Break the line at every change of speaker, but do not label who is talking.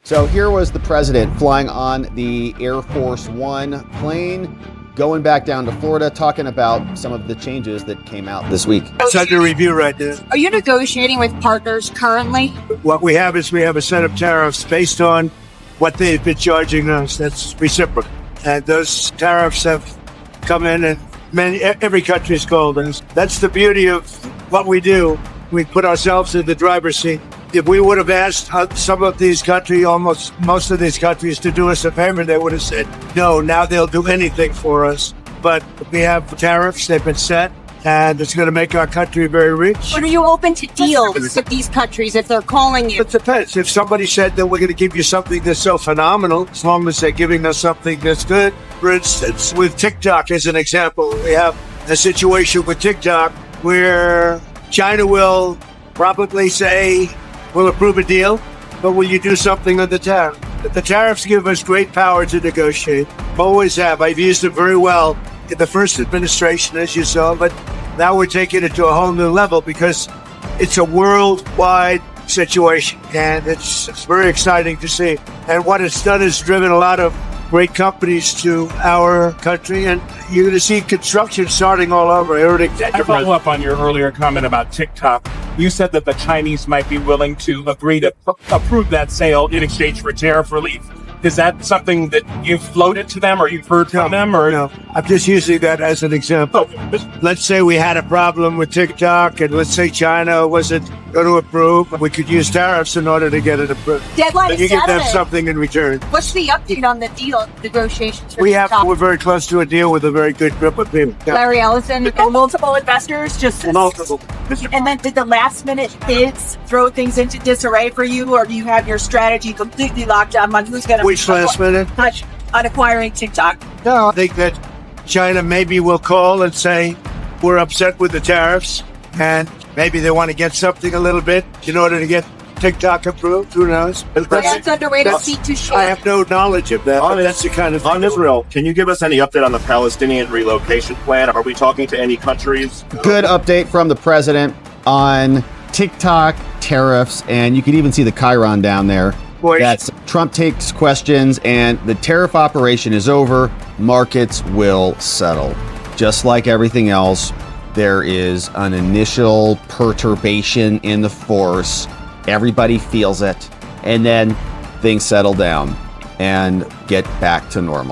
So here was the president flying on the Air Force One plane, going back down to Florida, talking about some of the changes that came out this week.
It's under review right now.
Are you negotiating with partners currently?
What we have is we have a set of tariffs based on what they've been charging us. That's reciprocal. And those tariffs have come in and every country's called us. That's the beauty of what we do. We put ourselves in the driver's seat. If we would have asked some of these countries, almost most of these countries, to do us a favor, they would have said, no, now they'll do anything for us. But we have tariffs, they've been set, and it's going to make our country very rich.
But are you open to deals with these countries if they're calling you?
It depends. If somebody said that we're going to give you something that's so phenomenal, as long as they're giving us something that's good. For instance, with TikTok as an example, we have a situation with TikTok where China will probably say, we'll approve a deal, but will you do something on the tariff? The tariffs give us great power to negotiate. Always have. I've used it very well in the first administration, as you saw, but now we're taking it to a whole new level because it's a worldwide situation, and it's very exciting to see. And what it's done is driven a lot of great companies to our country, and you're going to see construction starting all over.
I follow up on your earlier comment about TikTok. You said that the Chinese might be willing to agree to approve that sale in exchange for tariff relief. Is that something that you've floated to them or you've heard from them? Or
no, I'm just using that as an example. Let's say we had a problem with TikTok, and let's say China wasn't going to approve. We could use tariffs in order to get it approved.
Deadline
But you
is
give them
Saturday.
something in return.
What's the update on the deal negotiations? for TikTok?
We're very close to a deal with a very good group of people. Yeah.
Larry Ellison.
And multiple investors just
Multiple.
And then did the last minute bids throw things into disarray for you, or do you have your strategy completely locked down on who's going to
Which last minute?
touch on acquiring TikTok?
No, I think that China maybe will call and say, we're upset with the tariffs, and maybe they want to get something a little bit in order to get TikTok approved. Who knows?
That's underway to seek to
I
share.
have no knowledge of that. But that's the kind of
On Israel, can you give us any update on the Palestinian relocation plan? Are we talking to any countries?
Good update from the president on TikTok, tariffs, and you can even see the chyron down there.
Boy.
That's Trump takes questions, and the tariff operation is over. Markets will settle. Just like everything else, there is an initial perturbation in the force. Everybody feels it, and then things settle down and get back to normal.